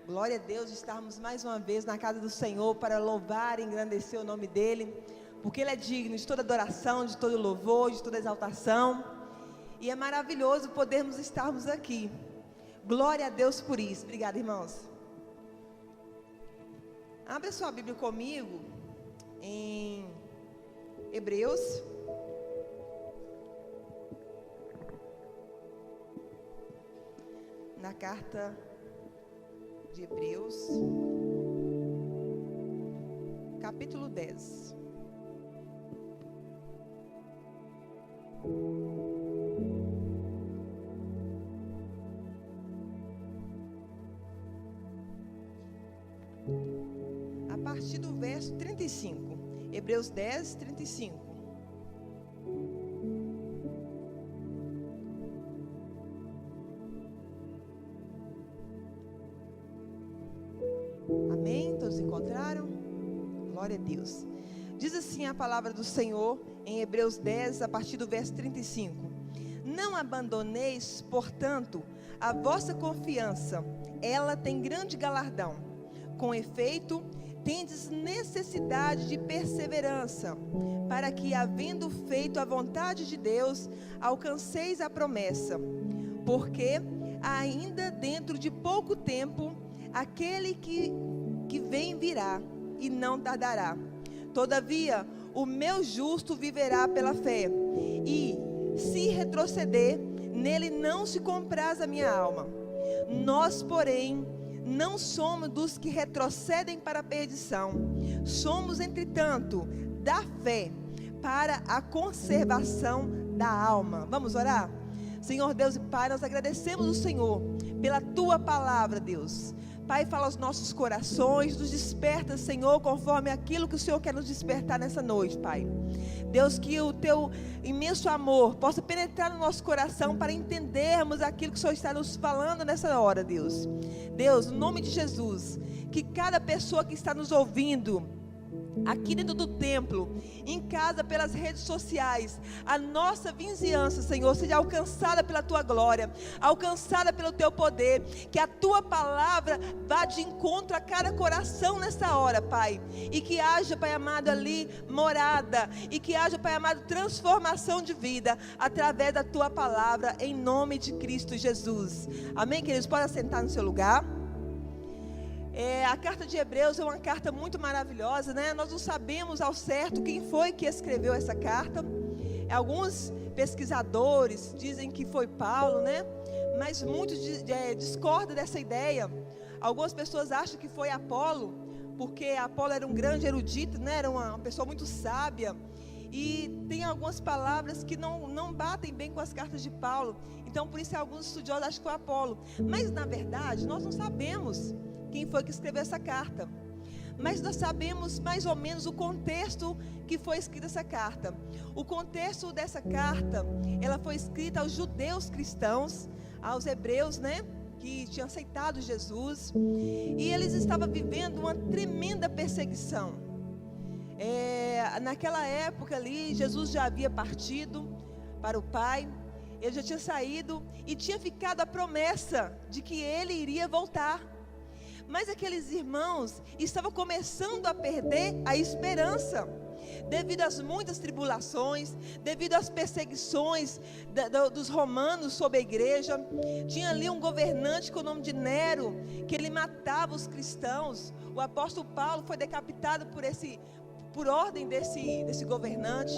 Glória a Deus de estarmos mais uma vez na casa do Senhor para louvar e engrandecer o nome dEle, porque Ele é digno de toda adoração, de todo louvor, de toda exaltação, e é maravilhoso podermos estarmos aqui. Glória a Deus por isso. Obrigada, irmãos. Abra sua Bíblia comigo em Hebreus. Na carta de Hebreus, capítulo 10. A partir do verso 35. Hebreus 10, 35. Amém? Todos encontraram? Glória a Deus. Diz assim a palavra do Senhor em Hebreus 10, a partir do verso 35. Não abandoneis, portanto, a vossa confiança, ela tem grande galardão. Com efeito, tendes necessidade de perseverança, para que, havendo feito a vontade de Deus, alcanceis a promessa. Porque ainda dentro de pouco tempo, aquele que vem virá e não tardará. Todavia, o meu justo viverá pela fé, e se retroceder, nele não se compraz a minha alma. Nós, porém, não somos dos que retrocedem para a perdição. Somos, entretanto, da fé para a conservação da alma. Vamos orar? Senhor Deus e Pai, nós agradecemos o Senhor pela Tua palavra, Deus. Pai, fala aos nossos corações, nos desperta, Senhor, conforme aquilo que o Senhor quer nos despertar nessa noite, Pai. Deus, que o Teu imenso amor possa penetrar no nosso coração para entendermos aquilo que o Senhor está nos falando nessa hora, Deus. Deus, no nome de Jesus, que cada pessoa que está nos ouvindo, aqui dentro do templo, em casa, pelas redes sociais, a nossa vizinhança, Senhor, seja alcançada pela Tua glória, alcançada pelo Teu poder, que a Tua palavra vá de encontro a cada coração nessa hora, Pai, e que haja, Pai amado, ali morada, e que haja, Pai amado, transformação de vida, através da Tua palavra, em nome de Cristo Jesus. Amém, queridos? Pode assentar no seu lugar. A carta de Hebreus é uma carta muito maravilhosa, né? Nós não sabemos ao certo quem foi que escreveu essa carta. Alguns pesquisadores dizem que foi Paulo, né? Mas muitos discordam dessa ideia. Algumas pessoas acham que foi Apolo, porque Apolo era um grande erudito, né? Era uma pessoa muito sábia. E tem algumas palavras que não batem bem com as cartas de Paulo. Então, por isso, alguns estudiosos acham que foi Apolo. Mas, na verdade, nós não sabemos quem foi que escreveu essa carta, mas nós sabemos mais ou menos o contexto que foi escrita essa carta. O contexto dessa carta, ela foi escrita aos judeus cristãos, aos hebreus, né, que tinham aceitado Jesus, e eles estavam vivendo uma tremenda perseguição. Naquela época ali, Jesus já havia partido para o Pai, ele já tinha saído e tinha ficado a promessa de que ele iria voltar. Mas aqueles irmãos estavam começando a perder a esperança, devido às muitas tribulações, devido às perseguições dos romanos sobre a igreja. Tinha ali um governante com o nome de Nero, que ele matava os cristãos. O apóstolo Paulo foi decapitado por ordem desse governante.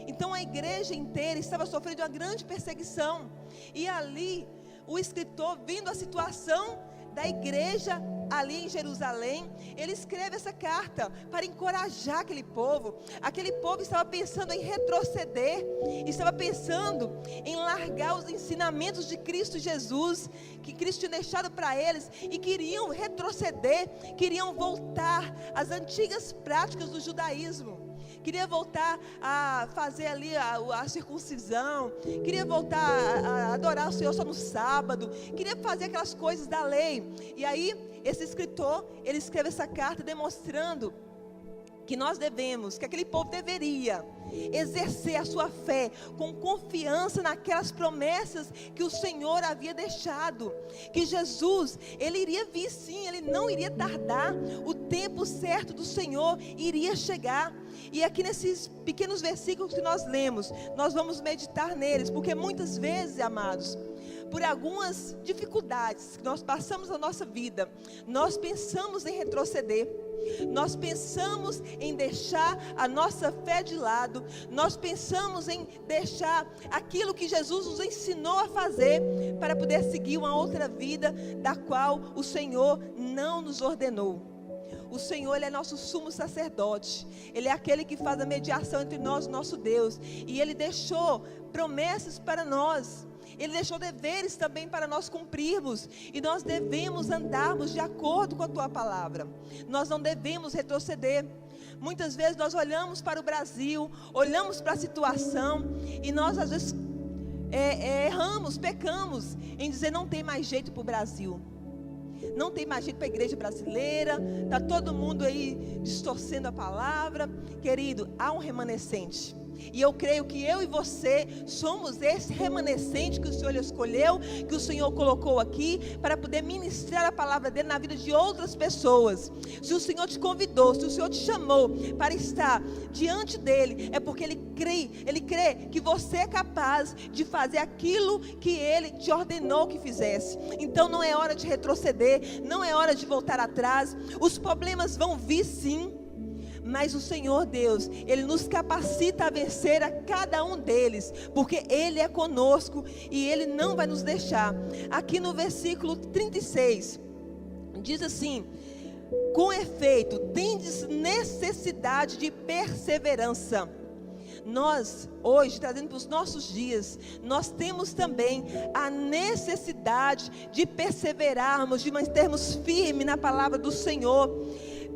Então a igreja inteira estava sofrendo uma grande perseguição. E ali, o escritor, vendo a situação da igreja ali em Jerusalém, ele escreve essa carta para encorajar aquele povo. Aquele povo estava pensando em retroceder, estava pensando em largar os ensinamentos de Cristo Jesus, que Cristo tinha deixado para eles, e queriam retroceder, queriam voltar às antigas práticas do judaísmo. Queria voltar a fazer ali a circuncisão, queria voltar a adorar o Senhor só no sábado, queria fazer aquelas coisas da lei. E aí, esse escritor, ele escreve essa carta demonstrando que nós devemos, que aquele povo deveria exercer a sua fé com confiança naquelas promessas que o Senhor havia deixado, que Jesus, Ele iria vir sim, Ele não iria tardar, o tempo certo do Senhor iria chegar. E aqui nesses pequenos versículos que nós lemos, nós vamos meditar neles, porque muitas vezes, amados, por algumas dificuldades que nós passamos na nossa vida, nós pensamos em retroceder, nós pensamos em deixar a nossa fé de lado, nós pensamos em deixar aquilo que Jesus nos ensinou a fazer, para poder seguir uma outra vida, da qual o Senhor não nos ordenou. O Senhor, Ele é nosso sumo sacerdote, Ele é aquele que faz a mediação entre nós e nosso Deus, e Ele deixou promessas para nós, Ele deixou deveres também para nós cumprirmos, e nós devemos andarmos de acordo com a Tua palavra, nós não devemos retroceder. Muitas vezes nós olhamos para o Brasil, olhamos para a situação, e nós às vezes erramos, pecamos em dizer: não tem mais jeito para o Brasil, não tem mais jeito para a igreja brasileira, está todo mundo aí distorcendo a palavra. Querido, há um remanescente, e eu creio que eu e você somos esse remanescente que o Senhor escolheu, que o Senhor colocou aqui, para poder ministrar a palavra dele na vida de outras pessoas. Se o Senhor te convidou, se o Senhor te chamou para estar diante dele, é porque Ele crê que você é capaz de fazer aquilo que Ele te ordenou que fizesse. Então não é hora de retroceder, não é hora de voltar atrás. Os problemas vão vir sim, mas o Senhor Deus, Ele nos capacita a vencer a cada um deles, porque Ele é conosco e Ele não vai nos deixar. Aqui no versículo 36, diz assim: com efeito, tendes necessidade de perseverança. Nós, hoje, trazendo para os nossos dias, nós temos também a necessidade de perseverarmos, de mantermos firme na palavra do Senhor.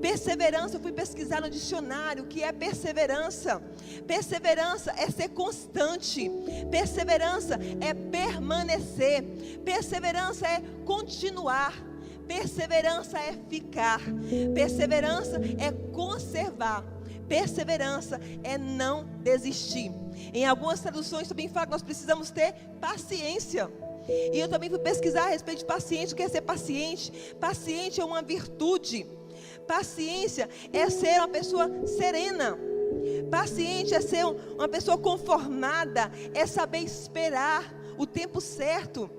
Perseverança, eu fui pesquisar no dicionário o que é perseverança. Perseverança é ser constante, perseverança é permanecer, perseverança é continuar, perseverança é ficar, perseverança é conservar, perseverança é não desistir. Em algumas traduções também fala que nós precisamos ter paciência. E eu também fui pesquisar a respeito de paciência. O que é ser paciente? Paciente é uma virtude. Paciência é ser uma pessoa serena. Paciente é ser uma pessoa conformada, é saber esperar o tempo certo,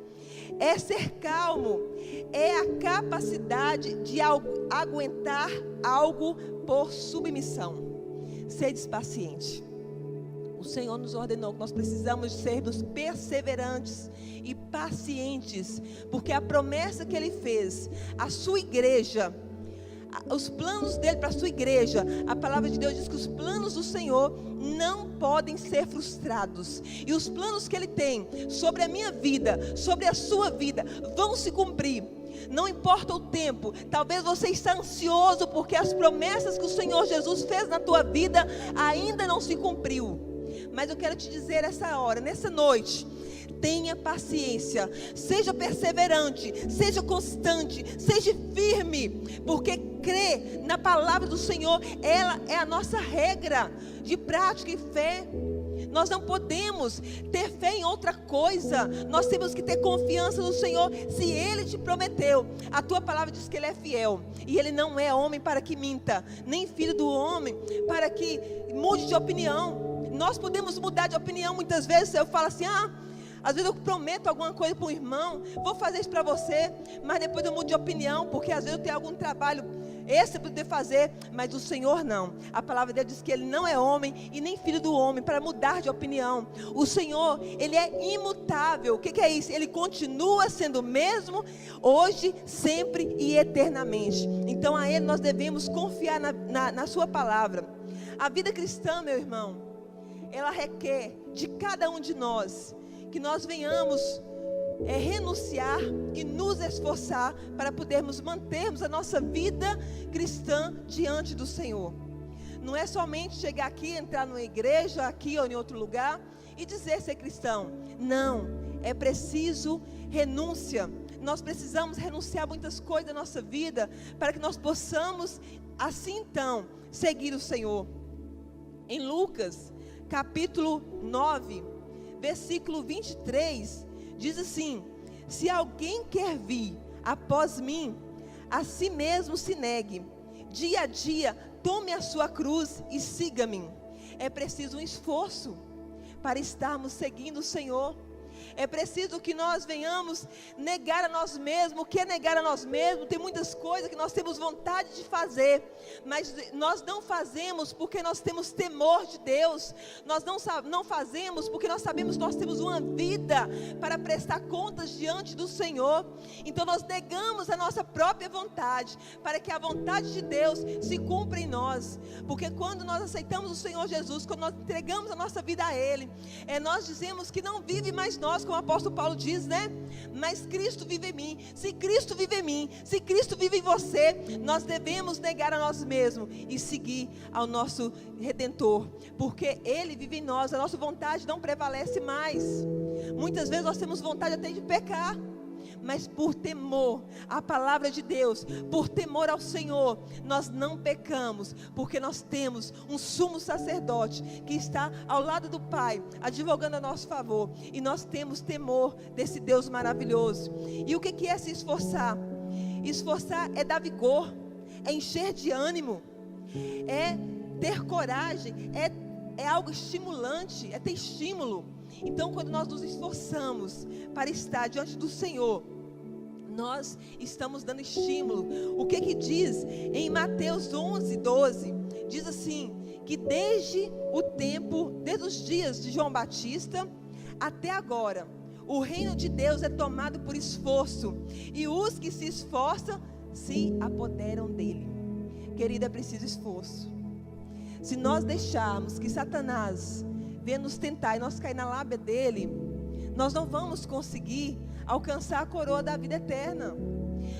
é ser calmo, é a capacidade de aguentar algo por submissão. Sede paciente. O Senhor nos ordenou que nós precisamos sermos perseverantes e pacientes, porque a promessa que Ele fez à sua igreja, os planos dele para a sua igreja, a palavra de Deus diz que os planos do Senhor não podem ser frustrados, e os planos que Ele tem sobre a minha vida, sobre a sua vida, vão se cumprir. Não importa o tempo, talvez você está ansioso porque as promessas que o Senhor Jesus fez na tua vida ainda não se cumpriu, mas eu quero te dizer essa hora, nessa noite: tenha paciência, seja perseverante, seja constante, seja firme, porque crer na palavra do Senhor, ela é a nossa regra de prática e fé. Nós não podemos ter fé em outra coisa, nós temos que ter confiança no Senhor. Se Ele te prometeu, a tua palavra diz que Ele é fiel, e Ele não é homem para que minta, nem filho do homem para que mude de opinião. Nós podemos mudar de opinião muitas vezes. Eu falo assim: às vezes eu prometo alguma coisa para um irmão, vou fazer isso para você, mas depois eu mudo de opinião, porque às vezes eu tenho algum trabalho extra para poder fazer, mas o Senhor não. A palavra dele diz que Ele não é homem e nem filho do homem para mudar de opinião. O Senhor, Ele é imutável. O que é isso? Ele continua sendo o mesmo, hoje, sempre e eternamente. Então a Ele nós devemos confiar na sua palavra. A vida cristã, meu irmão, ela requer de cada um de nós que nós venhamos renunciar e nos esforçar para podermos mantermos a nossa vida cristã diante do Senhor. Não é somente chegar aqui, entrar numa igreja, aqui ou em outro lugar, e dizer ser cristão. Não, é preciso renúncia. Nós precisamos renunciar a muitas coisas da nossa vida, para que nós possamos, assim então, seguir o Senhor. Em Lucas, capítulo 9, versículo 23, diz assim: se alguém quer vir após mim, a si mesmo se negue, dia a dia tome a sua cruz e siga-me. É preciso um esforço para estarmos seguindo o Senhor. É preciso que nós venhamos negar a nós mesmos. O que é negar a nós mesmos? Tem muitas coisas que nós temos vontade de fazer, mas nós não fazemos porque nós temos temor de Deus. Nós não fazemos porque nós sabemos que nós temos uma vida para prestar contas diante do Senhor. Então nós negamos a nossa própria vontade, para que a vontade de Deus se cumpra em nós. Porque quando nós aceitamos o Senhor Jesus, quando nós entregamos a nossa vida a Ele, nós dizemos que não vive mais nós, como o apóstolo Paulo diz, né? Mas Cristo vive em mim. Se Cristo vive em mim, se Cristo vive em você, nós devemos negar a nós mesmos e seguir ao nosso Redentor, porque Ele vive em nós. A nossa vontade não prevalece mais. Muitas vezes nós temos vontade até de pecar, mas por temor à palavra de Deus, por temor ao Senhor, nós não pecamos, porque nós temos um sumo sacerdote que está ao lado do Pai, advogando a nosso favor, e nós temos temor desse Deus maravilhoso. E o que é se esforçar? Esforçar é dar vigor, é encher de ânimo, é ter coragem, é algo estimulante, é ter estímulo. Então, quando nós nos esforçamos para estar diante do Senhor, nós estamos dando estímulo. O que diz em Mateus 11, 12? Diz assim, que desde os dias de João Batista até agora, o reino de Deus é tomado por esforço, e os que se esforçam se apoderam dele. Querida, é preciso esforço. Se nós deixarmos que Satanás venha nos tentar e nós cair na lábia dele, nós não vamos conseguir alcançar a coroa da vida eterna.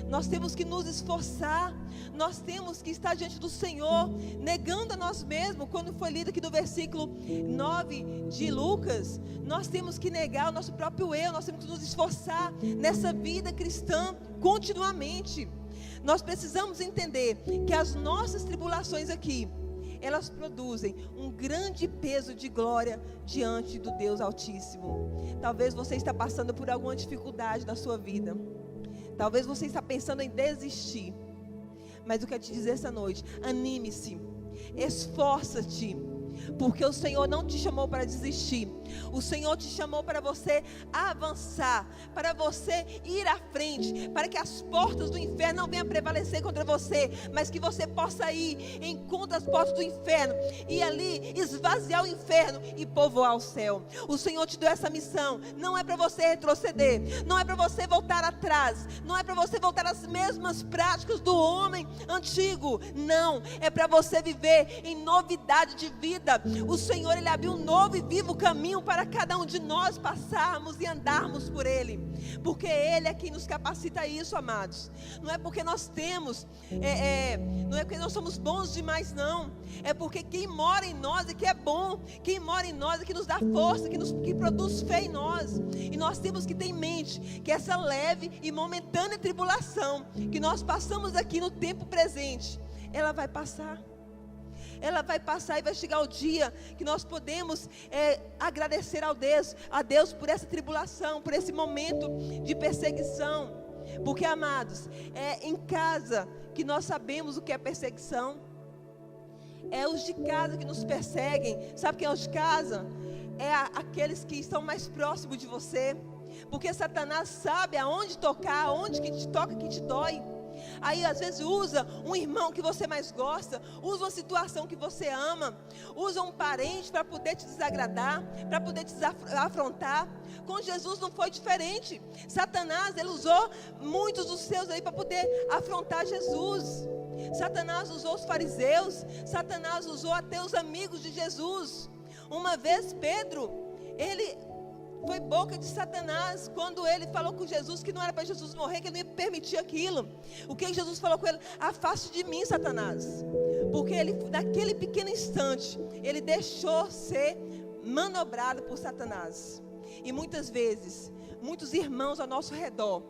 Nós temos que nos esforçar, nós temos que estar diante do Senhor, negando a nós mesmos. Quando foi lido aqui do versículo 9 de Lucas, nós temos que negar o nosso próprio eu, nós temos que nos esforçar nessa vida cristã continuamente. Nós precisamos entender que as nossas tribulações aqui, elas produzem um grande peso de glória diante do Deus Altíssimo. Talvez você está passando por alguma dificuldade na sua vida. Talvez você está pensando em desistir. Mas eu quero te dizer essa noite, anime-se, esforça-te, porque o Senhor não te chamou para desistir. O Senhor te chamou para você avançar, para você ir à frente, para que as portas do inferno não venham prevalecer contra você, mas que você possa ir em contra as portas do inferno e ali esvaziar o inferno e povoar o céu. O Senhor te deu essa missão. Não é para você retroceder, não é para você voltar atrás, não é para você voltar às mesmas práticas do homem antigo. Não, é para você viver em novidade de vida. O Senhor, Ele abriu um novo e vivo caminho para cada um de nós passarmos e andarmos por Ele, porque Ele é quem nos capacita a isso, amados. Não é porque nós temos, não é porque nós somos bons demais, não. É porque quem mora em nós é que é bom. Quem mora em nós é que nos dá força, que produz fé em nós. E nós temos que ter em mente que essa leve e momentânea tribulação que nós passamos aqui no tempo presente, ela vai passar. Ela vai passar e vai chegar o dia que nós podemos agradecer a Deus por essa tribulação, por esse momento de perseguição. Porque, amados, é em casa que nós sabemos o que é perseguição. É os de casa que nos perseguem. Sabe quem é os de casa? É aqueles que estão mais próximos de você. Porque Satanás sabe aonde tocar, aonde que te toca, que te dói. Aí às vezes usa um irmão que você mais gosta, usa uma situação que você ama, usa um parente para poder te desagradar, para poder te afrontar. Com Jesus não foi diferente. Satanás, ele usou muitos dos seus aí para poder afrontar Jesus. Satanás usou os fariseus, Satanás usou até os amigos de Jesus. Uma vez Pedro, ele foi boca de Satanás quando ele falou com Jesus que não era para Jesus morrer, que ele não ia permitir aquilo. O que Jesus falou com ele? Afaste de mim, Satanás. Porque ele, naquele pequeno instante, ele deixou ser manobrado por Satanás. E muitas vezes, muitos irmãos ao nosso redor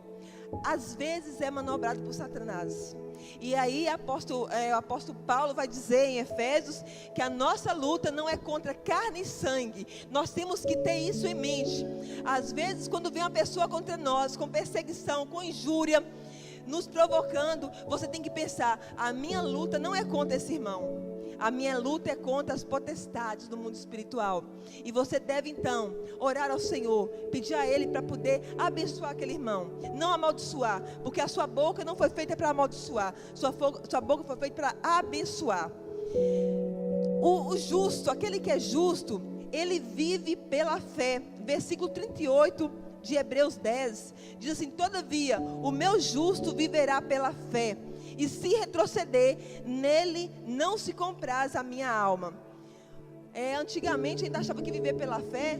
às vezes é manobrado por Satanás. E aí o apóstolo Paulo vai dizer em Efésios que a nossa luta não é contra carne e sangue. Nós temos que ter isso em mente. Às vezes, quando vem uma pessoa contra nós, com perseguição, com injúria, nos provocando, você tem que pensar: a minha luta não é contra esse irmão. A minha luta é contra as potestades do mundo espiritual. E você deve então orar ao Senhor, pedir a Ele para poder abençoar aquele irmão, não amaldiçoar, porque a sua boca não foi feita para amaldiçoar, sua boca foi feita para abençoar. O justo, aquele que é justo, ele vive pela fé. Versículo 38 de Hebreus 10 diz assim: todavia o meu justo viverá pela fé, e se retroceder, nele não se compraz a minha alma. Antigamente a gente achava que viver pela fé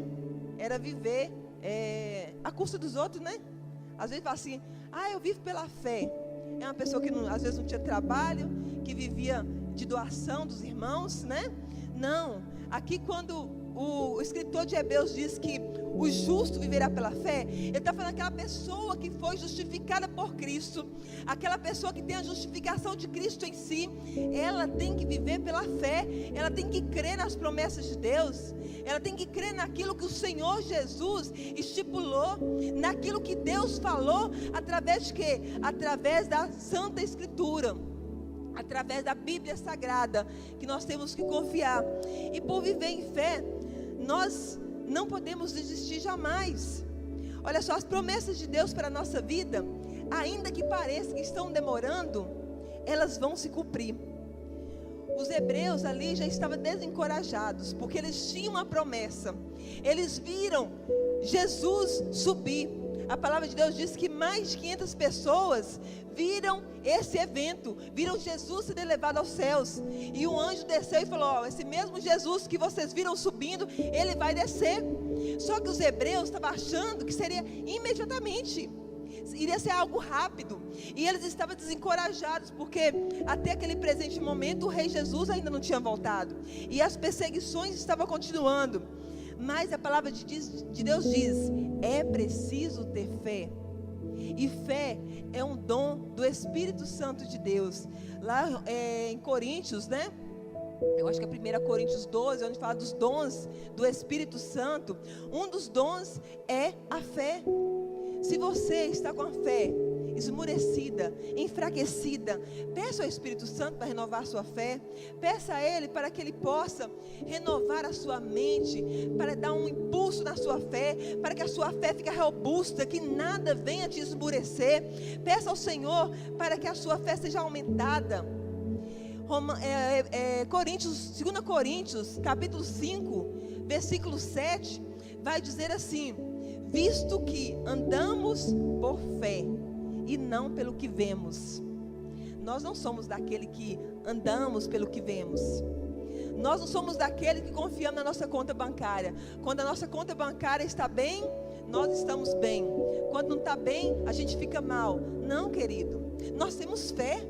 era viver à custa dos outros, né? Às vezes fala assim: eu vivo pela fé. É uma pessoa que às vezes não tinha trabalho, que vivia de doação dos irmãos, né? Não, aqui quando o escritor de Hebreus diz que o justo viverá pela fé, ele está falando daquela pessoa que foi justificada por Cristo, aquela pessoa que tem a justificação de Cristo em si. Ela tem que viver pela fé, ela tem que crer nas promessas de Deus, ela tem que crer naquilo que o Senhor Jesus estipulou, naquilo que Deus falou, através de quê? Através da Santa Escritura, através da Bíblia Sagrada, que nós temos que confiar. E por viver em fé, nós não podemos desistir jamais. Olha só, as promessas de Deus para a nossa vida, ainda que pareça que estão demorando, elas vão se cumprir. Os hebreus ali já estavam desencorajados, porque eles tinham uma promessa. Eles viram Jesus subir. A palavra de Deus diz que mais de 500 pessoas viram esse evento, viram Jesus ser levado aos céus. E um anjo desceu e falou: esse mesmo Jesus que vocês viram subindo, ele vai descer. Só que os hebreus estavam achando que seria imediatamente, iria ser algo rápido. E eles estavam desencorajados, porque até aquele presente momento o rei Jesus ainda não tinha voltado, e as perseguições estavam continuando. Mas a palavra de Deus diz: é preciso ter fé. E fé é um dom do Espírito Santo de Deus. Lá em Coríntios, né? Eu acho que é 1 Coríntios 12, onde fala dos dons do Espírito Santo. Um dos dons é a fé. Se você está com a fé esmurecida, enfraquecida, peça ao Espírito Santo para renovar a sua fé. Peça a Ele para que Ele possa renovar a sua mente, para dar um impulso na sua fé, para que a sua fé fique robusta, que nada venha te esmurecer. Peça ao Senhor para que a sua fé seja aumentada. 2 Coríntios, capítulo 5, versículo 7, vai dizer assim: visto que andamos por fé e não pelo que vemos. Nós não somos daquele que andamos pelo que vemos. Nós não somos daquele que confiamos na nossa conta bancária. Quando a nossa conta bancária está bem, nós estamos bem. Quando não está bem, a gente fica mal. Não, querido. Nós temos fé.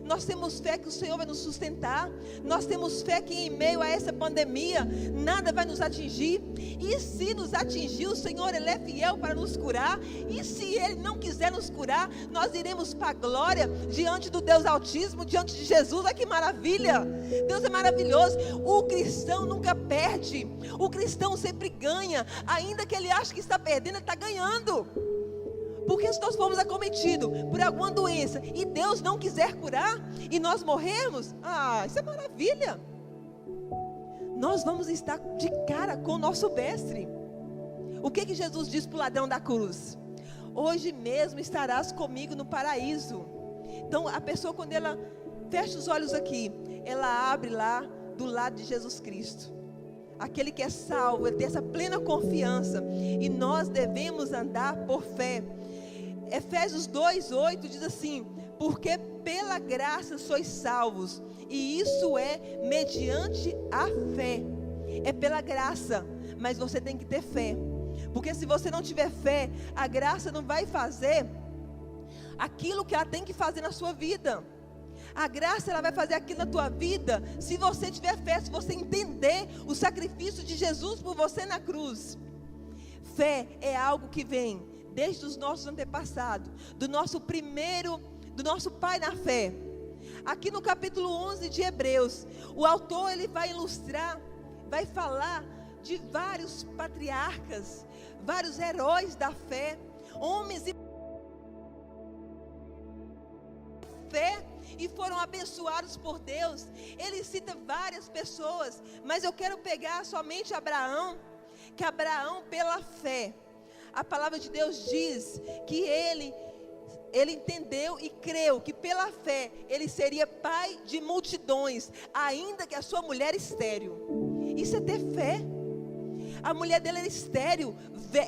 Nós temos fé que o Senhor vai nos sustentar. Nós temos fé que em meio a essa pandemia nada vai nos atingir. E se nos atingir, o Senhor, Ele é fiel para nos curar. E se Ele não quiser nos curar, nós iremos para a glória diante do Deus Altíssimo, diante de Jesus. Olha que maravilha! Deus é maravilhoso. O cristão nunca perde. O cristão sempre ganha. Ainda que ele ache que está perdendo, ele está ganhando. Porque se nós formos acometidos por alguma doença e Deus não quiser curar e nós morrermos, isso é maravilha. Nós vamos estar de cara com o nosso mestre. O que Jesus disse para o ladrão da cruz? Hoje mesmo estarás comigo no paraíso. Então a pessoa, quando ela fecha os olhos aqui, ela abre lá do lado de Jesus Cristo. Aquele que é salvo, ele tem essa plena confiança. E nós devemos andar por fé. Efésios 2:8 diz assim: porque pela graça sois salvos, e isso é mediante a fé. É pela graça, mas você tem que ter fé. Porque se você não tiver fé, a graça não vai fazer aquilo que ela tem que fazer na sua vida. A graça, ela vai fazer aquilo na tua vida se você tiver fé, se você entender o sacrifício de Jesus por você na cruz. Fé é algo que vem desde os nossos antepassados, do nosso pai na fé. Aqui no capítulo 11 de Hebreus, o autor ele vai ilustrar, vai falar de vários patriarcas, vários heróis da fé, homens e fé, e foram abençoados por Deus. Ele cita várias pessoas, mas eu quero pegar somente Abraão, que Abraão pela fé, a palavra de Deus diz que ele entendeu e creu que pela fé ele seria pai de multidões, ainda que a sua mulher estéril. Isso é ter fé. A mulher dele era estéril,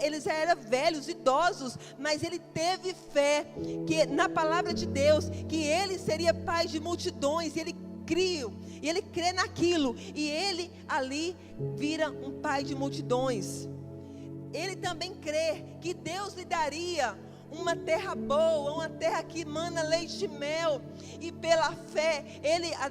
eles já eram velhos, idosos, mas ele teve fé que na palavra de Deus, que ele seria pai de multidões, e ele criou, e ele crê naquilo, e ele ali vira um pai de multidões. Ele também crê que Deus lhe daria uma terra boa, uma terra que mana leite e mel, e pela fé,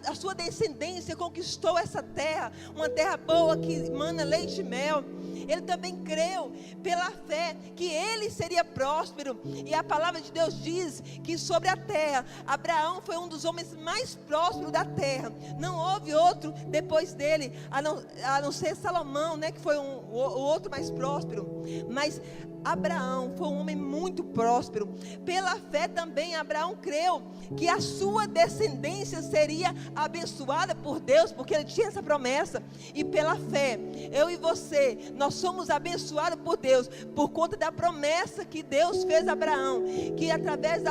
a sua descendência conquistou essa terra, uma terra boa que mana leite e mel. Ele também creu pela fé que ele seria próspero, e a palavra de Deus diz que sobre a terra, Abraão foi um dos homens mais prósperos da terra. Não houve outro depois dele, a não ser Salomão, né, que foi o outro mais próspero, mas Abraão foi um homem muito próspero. Pela fé também Abraão creu que a sua descendência seria abençoada por Deus, porque ele tinha essa promessa. E pela fé, eu e você, nós somos abençoados por Deus, por conta da promessa que Deus fez a Abraão, que através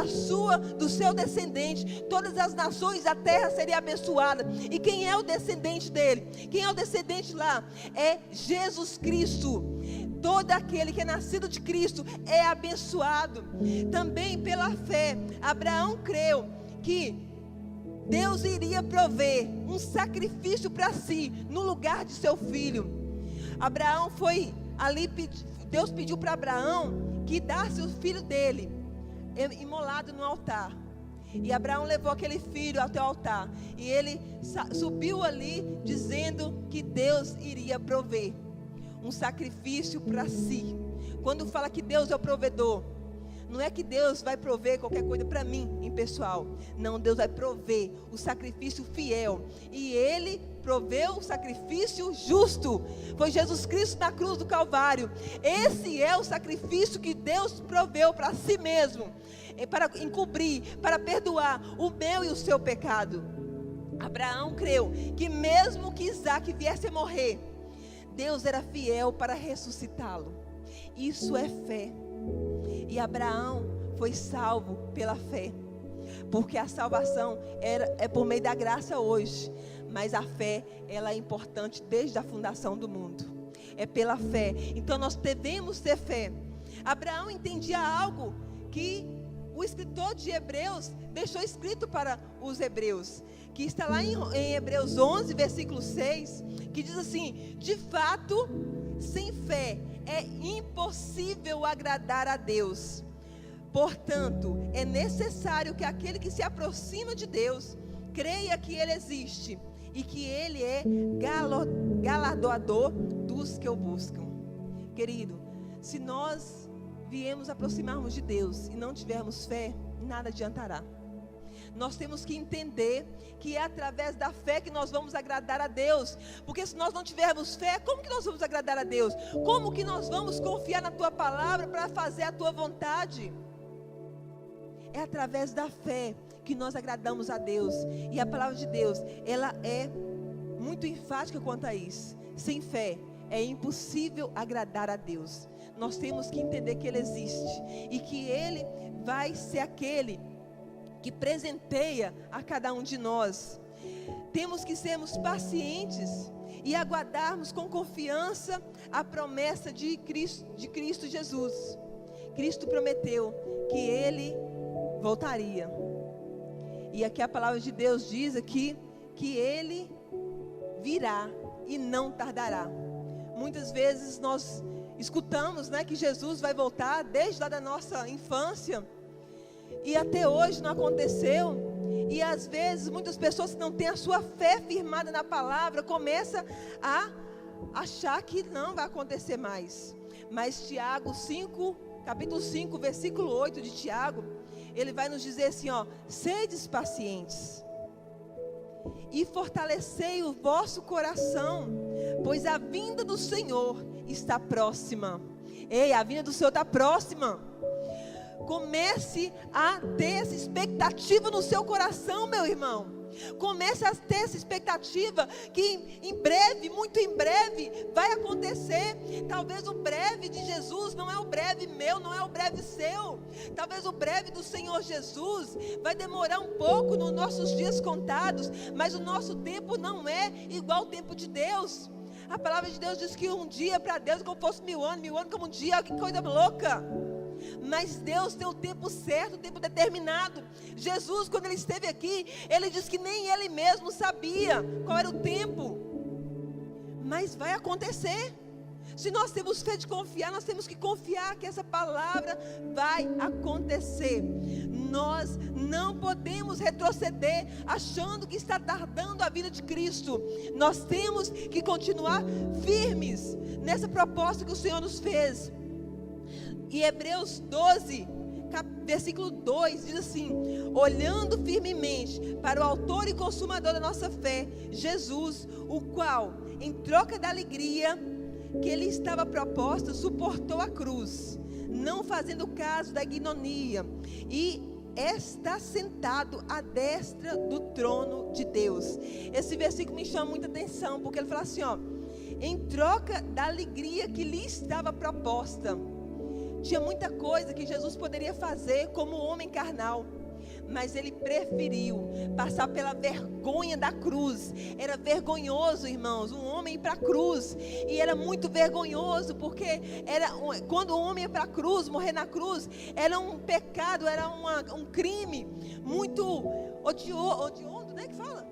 do seu descendente, todas as nações da terra seriam abençoadas. E quem é o descendente dele? Quem é o descendente lá? É Jesus Cristo. Todo aquele que é nascido de Cristo é abençoado. Também pela fé, Abraão creu que Deus iria prover um sacrifício para si, no lugar de seu filho. Abraão foi ali, Deus pediu para Abraão que desse o filho dele, imolado no altar. E Abraão levou aquele filho até o altar, e ele subiu ali, dizendo que Deus iria prover um sacrifício para si. Quando fala que Deus é o provedor, não é que Deus vai prover qualquer coisa para mim, em pessoal. Não, Deus vai prover o sacrifício fiel. E Ele proveu o sacrifício justo. Foi Jesus Cristo na cruz do Calvário. Esse é o sacrifício que Deus proveu para si mesmo, para encobrir, para perdoar o meu e o seu pecado. Abraão creu que mesmo que Isaac viesse a morrer, Deus era fiel para ressuscitá-lo. Isso é fé. E Abraão foi salvo pela fé, porque a salvação é por meio da graça hoje, mas a fé, ela é importante desde a fundação do mundo. É pela fé. Então nós devemos ter fé. Abraão entendia algo que o escritor de Hebreus deixou escrito para os hebreus, que está lá em Hebreus 11, versículo 6, que diz assim: de fato, sem fé é impossível agradar a Deus. Portanto, é necessário que aquele que se aproxima de Deus creia que Ele existe e que Ele é galardoador dos que o buscam. Querido, se nós viemos aproximarmos de Deus e não tivermos fé, nada adiantará. Nós temos que entender que é através da fé que nós vamos agradar a Deus. Porque se nós não tivermos fé, como que nós vamos agradar a Deus? Como que nós vamos confiar na Tua palavra para fazer a Tua vontade? É através da fé que nós agradamos a Deus. E a palavra de Deus, ela é muito enfática quanto a isso. Sem fé é impossível agradar a Deus. Nós temos que entender que Ele existe e que Ele vai ser aquele que presenteia a cada um de nós. Temos que sermos pacientes e aguardarmos com confiança a promessa de Cristo Jesus. Cristo prometeu que Ele voltaria. E aqui a palavra de Deus diz aqui que Ele virá e não tardará. Muitas vezes nós escutamos, né, que Jesus vai voltar desde lá da nossa infância, e até hoje não aconteceu. E às vezes muitas pessoas que não têm a sua fé firmada na palavra começam a achar que não vai acontecer mais. Mas Tiago 5, capítulo 5, versículo 8 de Tiago, ele vai nos dizer assim, ó: sedes pacientes e fortalecei o vosso coração, pois a vinda do Senhor está próxima. Ei, a vinda do Senhor está próxima. Comece a ter essa expectativa no seu coração, meu irmão. Comece a ter essa expectativa que em breve, muito em breve, vai acontecer. Talvez o breve de Jesus não é o breve meu, não é o breve seu. Talvez o breve do Senhor Jesus vai demorar um pouco, nos nossos dias contados, mas o nosso tempo não é igual ao tempo de Deus. A palavra de Deus diz que um dia para Deus como fosse 1000 anos como um dia. Que coisa louca! Mas Deus tem o tempo certo, o tempo determinado. Jesus, quando ele esteve aqui, ele disse que nem ele mesmo sabia qual era o tempo, mas vai acontecer. Se nós temos fé de confiar, nós temos que confiar que essa palavra vai acontecer. Nós não podemos retroceder achando que está tardando a vinda de Cristo. Nós temos que continuar firmes nessa proposta que o Senhor nos fez. E Hebreus 12, versículo 2 diz assim: olhando firmemente para o autor e consumador da nossa fé, Jesus, o qual, em troca da alegria que lhe estava proposta, suportou a cruz, não fazendo caso da ignominia, e está sentado à destra do trono de Deus. Esse versículo me chama muita atenção, porque ele fala assim, ó: em troca da alegria que lhe estava proposta. Tinha muita coisa que Jesus poderia fazer como homem carnal, mas ele preferiu passar pela vergonha da cruz. Era vergonhoso, irmãos, um homem ir para a cruz. E era muito vergonhoso, porque quando o homem ia para a cruz, morrer na cruz, era um pecado, era um crime muito odioso, né, que fala?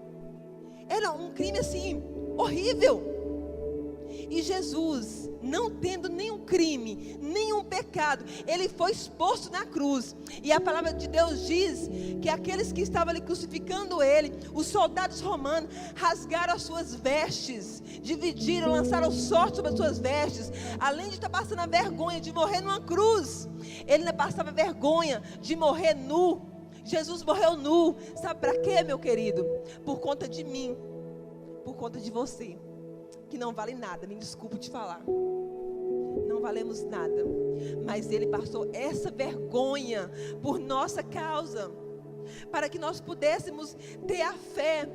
Era um crime assim, horrível. E Jesus, não tendo nenhum crime, nenhum pecado, ele foi exposto na cruz. E a palavra de Deus diz que aqueles que estavam ali crucificando ele, os soldados romanos, rasgaram as suas vestes, dividiram, lançaram sorte sobre as suas vestes. Além de estar passando a vergonha de morrer numa cruz, ele ainda passava a vergonha de morrer nu. Jesus morreu nu. Sabe para quê, meu querido? Por conta de mim, por conta de você, que não vale nada, me desculpe te falar, não valemos nada, mas ele passou essa vergonha por nossa causa, para que nós pudéssemos ter a fé,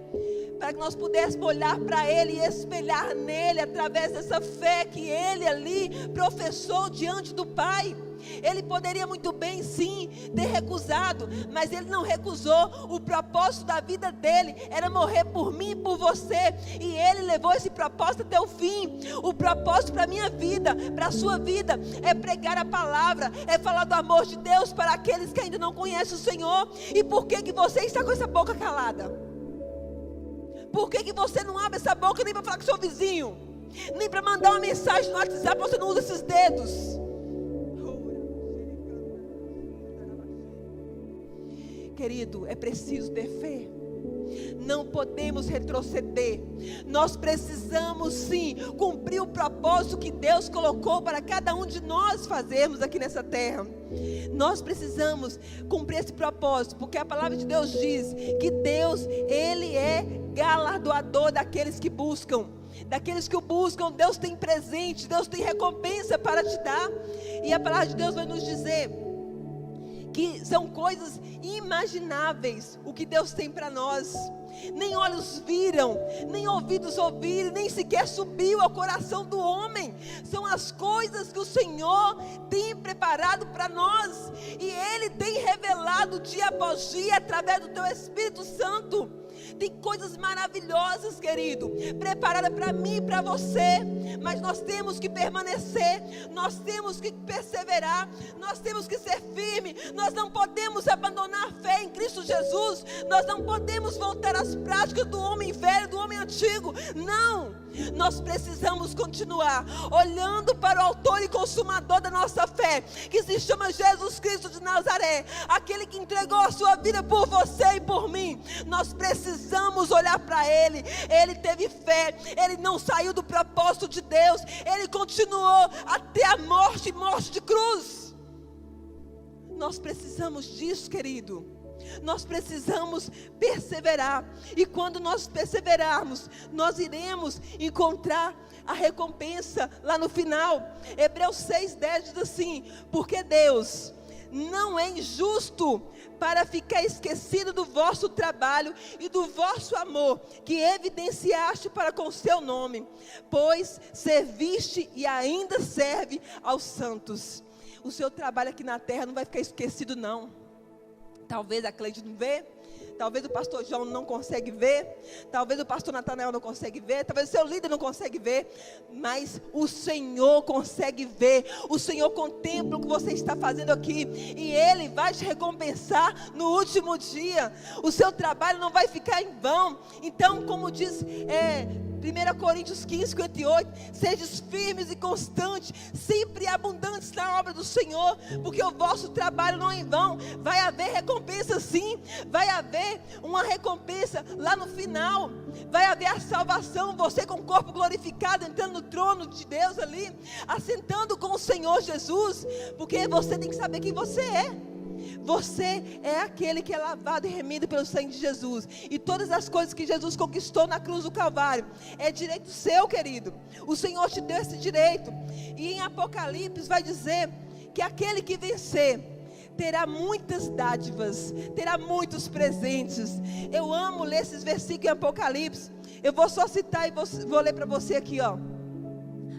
para que nós pudéssemos olhar para ele e espelhar nele, através dessa fé que ele ali professou diante do Pai. Ele poderia muito bem sim ter recusado, mas ele não recusou. O propósito da vida dele era morrer por mim e por você, e ele levou esse propósito até o fim. O propósito para a minha vida, para a sua vida, é pregar a palavra, é falar do amor de Deus para aqueles que ainda não conhecem o Senhor. E por que você está com essa boca calada? Por que você não abre essa boca nem para falar com seu vizinho, nem para mandar uma mensagem no WhatsApp? Você não usa esses dedos. Querido, é preciso ter fé. Não podemos retroceder. Nós precisamos sim cumprir o propósito que Deus colocou para cada um de nós fazermos aqui nessa terra. Nós precisamos cumprir esse propósito, porque a palavra de Deus diz que Deus, Ele é galardoador daqueles que buscam. Daqueles que o buscam, Deus tem presente, Deus tem recompensa para te dar. E a palavra de Deus vai nos dizer que são coisas inimagináveis o que Deus tem para nós. Nem olhos viram, nem ouvidos ouviram, nem sequer subiu ao coração do homem. São as coisas que o Senhor tem preparado para nós, e Ele tem revelado dia após dia através do teu Espírito Santo. Tem coisas maravilhosas, querido, preparada para mim e para você, mas nós temos que permanecer, nós temos que perseverar, nós temos que ser firmes. Nós não podemos abandonar a fé em Cristo Jesus, nós não podemos voltar às práticas do homem velho, do homem antigo. Não, nós precisamos continuar olhando para o autor e consumador da nossa fé, que se chama Jesus Cristo de Nazaré, aquele que entregou a sua vida por você e por mim. Nós precisamos olhar para Ele. Ele teve fé, Ele não saiu do propósito de Deus, Ele continuou até a morte de cruz. Nós precisamos disso, querido. Nós precisamos perseverar. E quando nós perseverarmos, nós iremos encontrar a recompensa lá no final. Hebreus 6:10 diz assim: porque Deus não é injusto para ficar esquecido do vosso trabalho e do vosso amor, que evidenciaste para com o seu nome, pois serviste e ainda serve aos santos. O seu trabalho aqui na terra não vai ficar esquecido, não. Talvez a Cleide não vê, talvez o pastor João não consegue ver, talvez o pastor Natanael não consegue ver, talvez o seu líder não consegue ver, mas o Senhor consegue ver. O Senhor contempla o que você está fazendo aqui, e Ele vai te recompensar no último dia. O seu trabalho não vai ficar em vão. Então, como diz 1 Coríntios 15:58, sejam firmes e constantes, sempre abundantes na obra do Senhor, porque o vosso trabalho não é em vão. Vai haver recompensa, sim, vai haver uma recompensa lá no final, vai haver a salvação, você com o corpo glorificado, entrando no trono de Deus ali, assentando com o Senhor Jesus, porque você tem que saber quem você é. Você é aquele que é lavado e remido pelo sangue de Jesus. E todas as coisas que Jesus conquistou na cruz do Calvário é direito seu, querido. O Senhor te deu esse direito. E em Apocalipse vai dizer que aquele que vencer terá muitas dádivas, terá muitos presentes. Eu amo ler esses versículos em Apocalipse. Eu vou só citar e vou ler para você aqui, ó.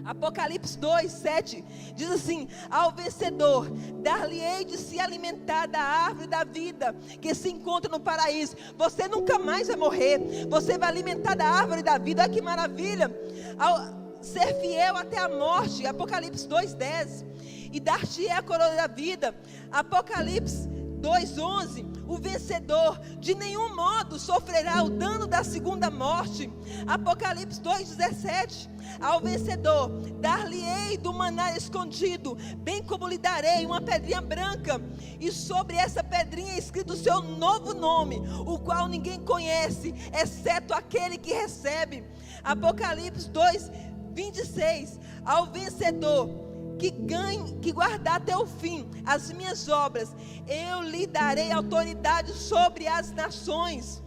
Apocalipse 2:7 diz assim: ao vencedor dar-lhe-ei de se alimentar da árvore da vida que se encontra no paraíso. Você nunca mais vai morrer, você vai alimentar da árvore da vida. Olha que maravilha! Ao ser fiel até a morte, Apocalipse 2:10, e dar-te-ei a coroa da vida. Apocalipse 2:11, o vencedor de nenhum modo sofrerá o dano da segunda morte. Apocalipse 2:17, ao vencedor dar-lhe-ei do maná escondido, bem como lhe darei uma pedrinha branca, e sobre essa pedrinha é escrito o seu novo nome, o qual ninguém conhece, exceto aquele que recebe. Apocalipse 2:26, ao vencedor que guardar até o fim as minhas obras, eu lhe darei autoridade sobre as nações.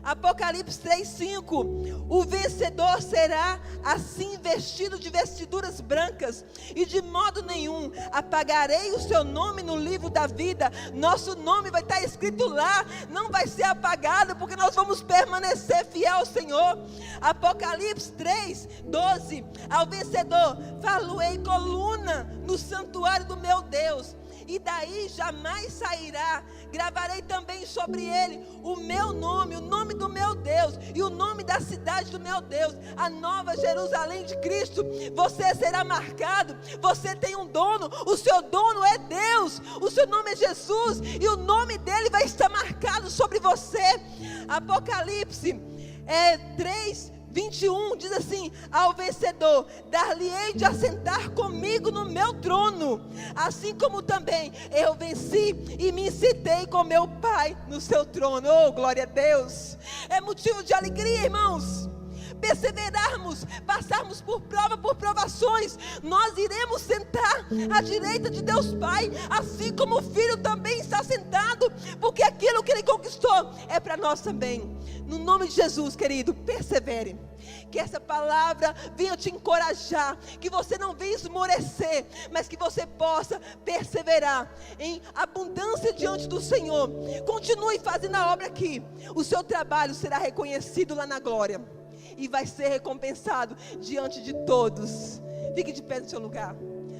Apocalipse 3:5, o vencedor será assim vestido de vestiduras brancas, e de modo nenhum apagarei o seu nome no livro da vida. Nosso nome vai estar escrito lá, não vai ser apagado, porque nós vamos permanecer fiel ao Senhor. Apocalipse 3:12, ao vencedor falo-ei coluna no santuário do meu Deus, e daí jamais sairá. Gravarei também sobre ele o meu nome, o nome do meu Deus, e o nome da cidade do meu Deus, a nova Jerusalém de Cristo. Você será marcado, você tem um dono, o seu dono é Deus, o seu nome é Jesus, e o nome dele vai estar marcado sobre você. Apocalipse 3:21 diz assim: ao vencedor dar-lhe-ei de assentar comigo no meu trono, assim como também eu venci e me sentei com meu Pai no seu trono. Oh, glória a Deus! É motivo de alegria, irmãos, perseverarmos, passarmos por prova, por provações. Nós iremos sentar à direita de Deus Pai, assim como o Filho também está sentado, porque aquilo que Ele conquistou é para nós também. No nome de Jesus, querido, persevere. Que essa palavra venha te encorajar, que você não venha esmorecer, mas que você possa perseverar em abundância diante do Senhor. Continue fazendo a obra aqui, o seu trabalho será reconhecido lá na glória, e vai ser recompensado diante de todos. Fique de pé no seu lugar.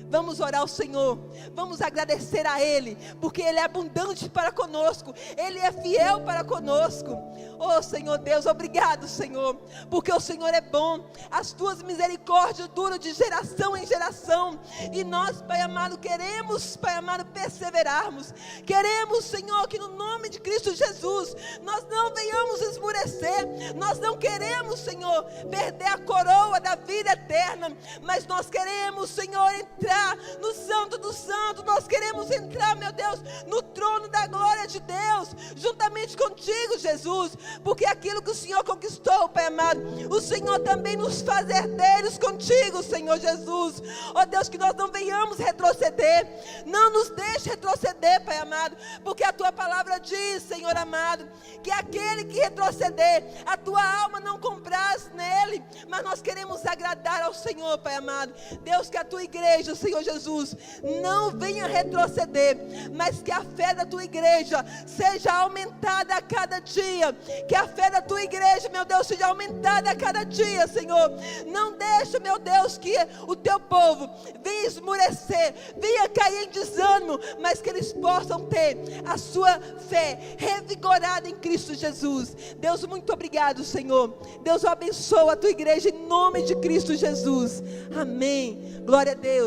Vamos orar ao Senhor, vamos agradecer a Ele, porque Ele é abundante para conosco, Ele é fiel para conosco. Oh Senhor Deus, obrigado Senhor, porque o Senhor é bom, as Tuas misericórdias duram de geração em geração, e nós, Pai amado, queremos, Pai amado, perseverarmos. Queremos, Senhor, que no nome de Cristo Jesus, nós não venhamos esmurecer, nós não queremos, Senhor, perder a coroa da vida eterna, mas nós queremos, Senhor, entrar no Santo dos Santos. Nós queremos entrar, meu Deus, no trono da glória de Deus, juntamente contigo, Jesus, porque aquilo que o Senhor conquistou, Pai amado, o Senhor também nos faz herdeiros contigo, Senhor Jesus. Ó Deus, que nós não venhamos retroceder, não nos deixe retroceder, Pai amado, porque a tua palavra diz, Senhor amado, que aquele que retroceder, a tua alma não compraz nele, mas nós queremos agradar ao Senhor, Pai amado. Deus, que a tua igreja, Senhor Jesus, não venha retroceder, mas que a fé da tua igreja seja aumentada a cada dia, que a fé da tua igreja, meu Deus, seja aumentada a cada dia, Senhor. Não deixe, meu Deus, que o teu povo venha esmurecer, venha cair em desânimo, mas que eles possam ter a sua fé revigorada em Cristo Jesus. Deus, muito obrigado, Senhor. Deus, abençoa a tua igreja em nome de Cristo Jesus. Amém. Glória a Deus.